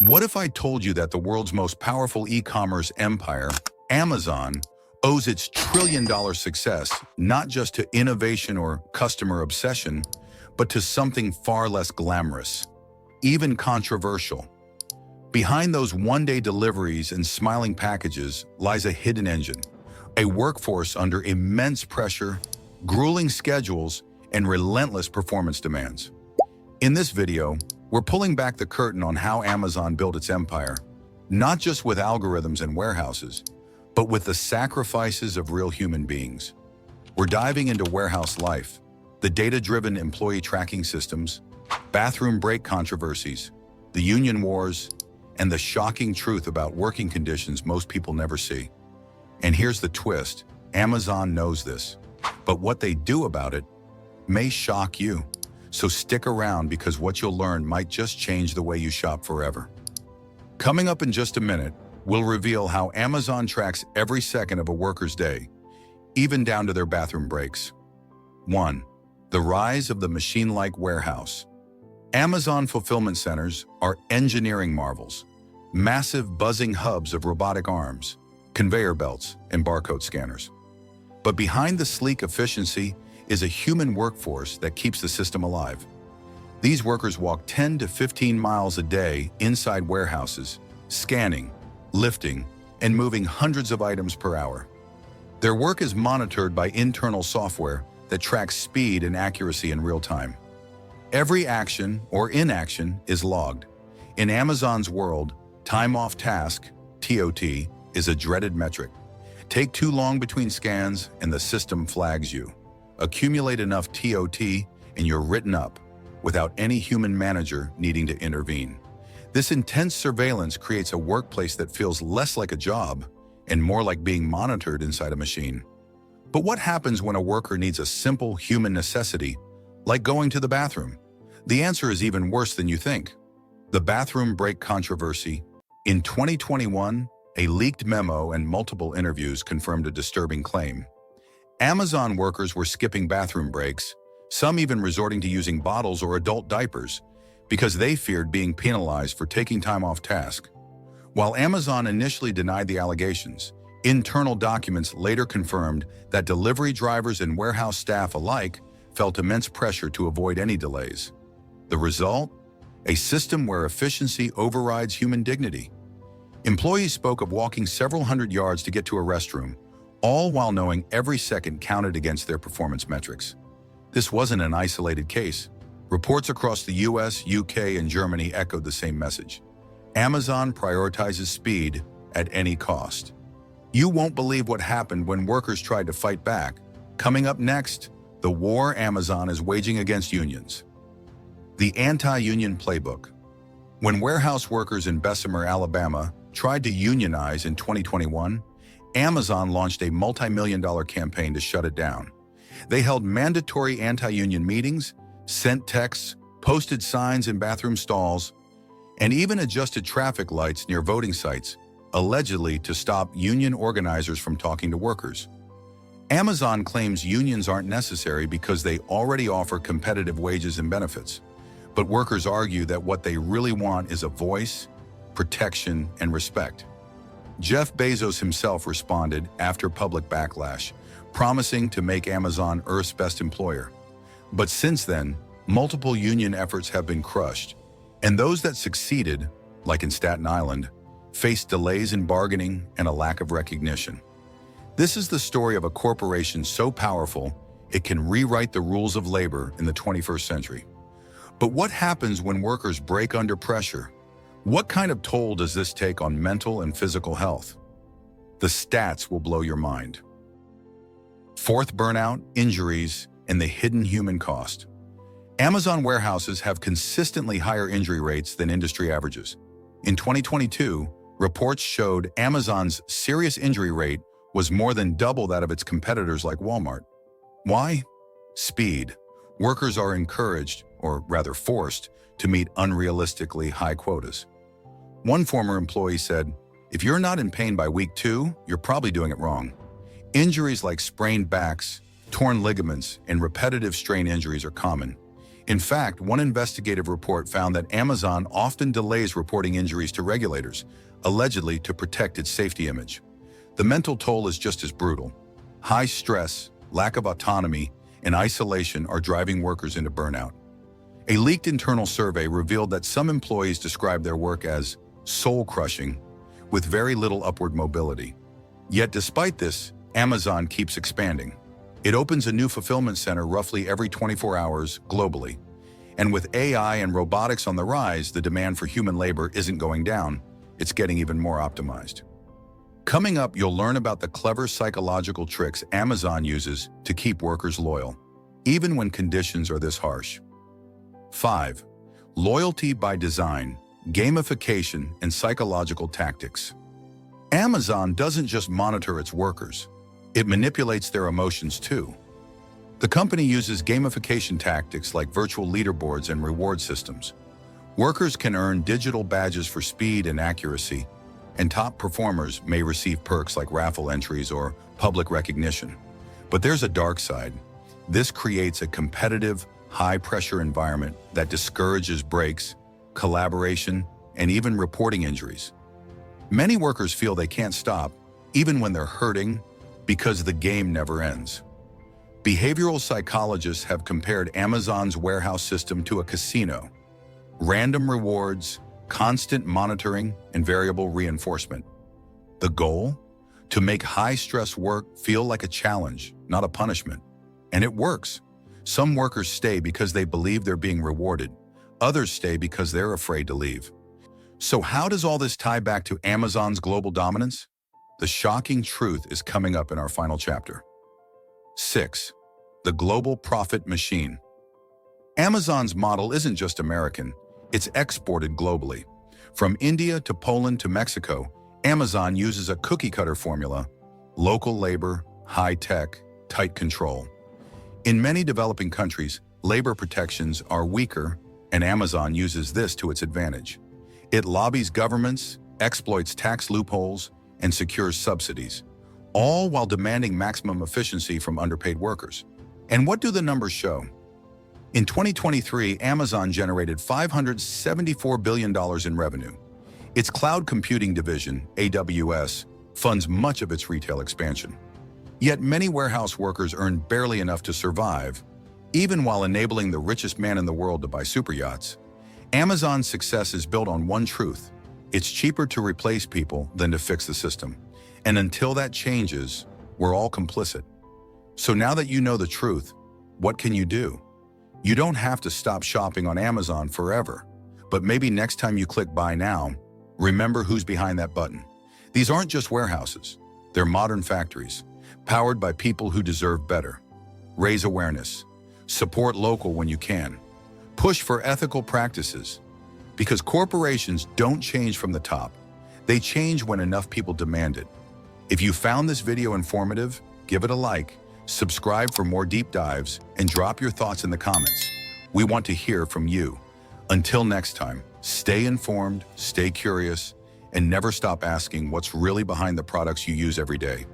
What if I told you that the world's most powerful e-commerce empire, Amazon, owes its trillion-dollar success not just to innovation or customer obsession, but to something far less glamorous, even controversial? Behind those one-day deliveries and smiling packages lies a hidden engine, a workforce under immense pressure, grueling schedules, and relentless performance demands. In this video, we're pulling back the curtain on how Amazon built its empire, not just with algorithms and warehouses, but with the sacrifices of real human beings. We're diving into warehouse life, the data-driven employee tracking systems, bathroom break controversies, the union wars, and the shocking truth about working conditions most people never see. And here's the twist: Amazon knows this, but what they do about it may shock you. So stick around, because what you'll learn might just change the way you shop forever. Coming up in just a minute, we'll reveal how Amazon tracks every second of a worker's day, even down to their bathroom breaks. 1. The rise of the machine-like warehouse. Amazon fulfillment centers are engineering marvels, massive buzzing hubs of robotic arms, conveyor belts, and barcode scanners. But behind the sleek efficiency is a human workforce that keeps the system alive. These workers walk 10 to 15 miles a day inside warehouses, scanning, lifting, and moving hundreds of items per hour. Their work is monitored by internal software that tracks speed and accuracy in real time. Every action or inaction is logged. In Amazon's world, time off task, TOT, is a dreaded metric. Take too long between scans and the system flags you. Accumulate enough TOT and you're written up, without any human manager needing to intervene. This intense surveillance creates a workplace that feels less like a job and more like being monitored inside a machine. But what happens when a worker needs a simple human necessity, like going to the bathroom? The answer is even worse than you think. The bathroom break controversy. In 2021, a leaked memo and multiple interviews confirmed a disturbing claim. Amazon workers were skipping bathroom breaks, some even resorting to using bottles or adult diapers, because they feared being penalized for taking time off task. While Amazon initially denied the allegations, internal documents later confirmed that delivery drivers and warehouse staff alike felt immense pressure to avoid any delays. The result? A system where efficiency overrides human dignity. Employees spoke of walking several hundred yards to get to a restroom, all while knowing every second counted against their performance metrics. This wasn't an isolated case. Reports across the US, UK, and Germany echoed the same message. Amazon prioritizes speed at any cost. You won't believe what happened when workers tried to fight back. Coming up next, the war Amazon is waging against unions. The anti-union playbook. When warehouse workers in Bessemer, Alabama, tried to unionize in 2021, Amazon launched a multi-million-dollar campaign to shut it down. They held mandatory anti-union meetings, sent texts, posted signs in bathroom stalls, and even adjusted traffic lights near voting sites, allegedly to stop union organizers from talking to workers. Amazon claims unions aren't necessary because they already offer competitive wages and benefits. But workers argue that what they really want is a voice, protection, and respect. Jeff Bezos himself responded after public backlash, promising to make Amazon Earth's best employer. But since then, multiple union efforts have been crushed, and those that succeeded, like in Staten Island, faced delays in bargaining and a lack of recognition. This is the story of a corporation so powerful it can rewrite the rules of labor in the 21st century. But what happens when workers break under pressure? What kind of toll does this take on mental and physical health? The stats will blow your mind. Fourth, burnout, injuries, and the hidden human cost. Amazon warehouses have consistently higher injury rates than industry averages. In 2022, reports showed Amazon's serious injury rate was more than double that of its competitors like Walmart. Why? Speed. Workers are encouraged, or rather forced, to meet unrealistically high quotas. One former employee said, "If you're not in pain by week 2, you're probably doing it wrong." Injuries like sprained backs, torn ligaments, and repetitive strain injuries are common. In fact, one investigative report found that Amazon often delays reporting injuries to regulators, allegedly to protect its safety image. The mental toll is just as brutal. High stress, lack of autonomy, and isolation are driving workers into burnout. A leaked internal survey revealed that some employees describe their work as soul-crushing, with very little upward mobility. Yet despite this, Amazon keeps expanding. It opens a new fulfillment center roughly every 24 hours globally. And with AI and robotics on the rise, the demand for human labor isn't going down, it's getting even more optimized. Coming up, you'll learn about the clever psychological tricks Amazon uses to keep workers loyal, even when conditions are this harsh. 5. Loyalty by design, gamification, and psychological tactics. Amazon doesn't just monitor its workers, it manipulates their emotions too. The company uses gamification tactics like virtual leaderboards and reward systems. Workers can earn digital badges for speed and accuracy, and top performers may receive perks like raffle entries or public recognition. But there's a dark side. This creates a competitive, high-pressure environment that discourages breaks, collaboration, and even reporting injuries. Many workers feel they can't stop, even when they're hurting, because the game never ends. Behavioral psychologists have compared Amazon's warehouse system to a casino. Random rewards, constant monitoring, and variable reinforcement. The goal? To make high-stress work feel like a challenge, not a punishment. And it works. Some workers stay because they believe they're being rewarded. Others stay because they're afraid to leave. So how does all this tie back to Amazon's global dominance? The shocking truth is coming up in our final chapter. 6. The global profit machine. Amazon's model isn't just American, it's exported globally. From India to Poland to Mexico, Amazon uses a cookie-cutter formula: local labor, high tech, tight control. In many developing countries, labor protections are weaker, and Amazon uses this to its advantage. It lobbies governments, exploits tax loopholes, and secures subsidies, all while demanding maximum efficiency from underpaid workers. And what do the numbers show? In 2023, Amazon generated $574 billion in revenue. Its cloud computing division, AWS, funds much of its retail expansion. Yet many warehouse workers earn barely enough to survive, even while enabling the richest man in the world to buy superyachts. Amazon's success is built on one truth: it's cheaper to replace people than to fix the system. And until that changes, we're all complicit. So now that you know the truth, what can you do? You don't have to stop shopping on Amazon forever, but maybe next time you click Buy Now, remember who's behind that button. These aren't just warehouses, they're modern factories, powered by people who deserve better. Raise awareness, support local when you can, push for ethical practices, because corporations don't change from the top, they change when enough people demand it. If you found this video informative, give it a like, subscribe for more deep dives, and drop your thoughts in the comments. We want to hear from you. Until next time, stay informed, stay curious, and never stop asking what's really behind the products you use every day.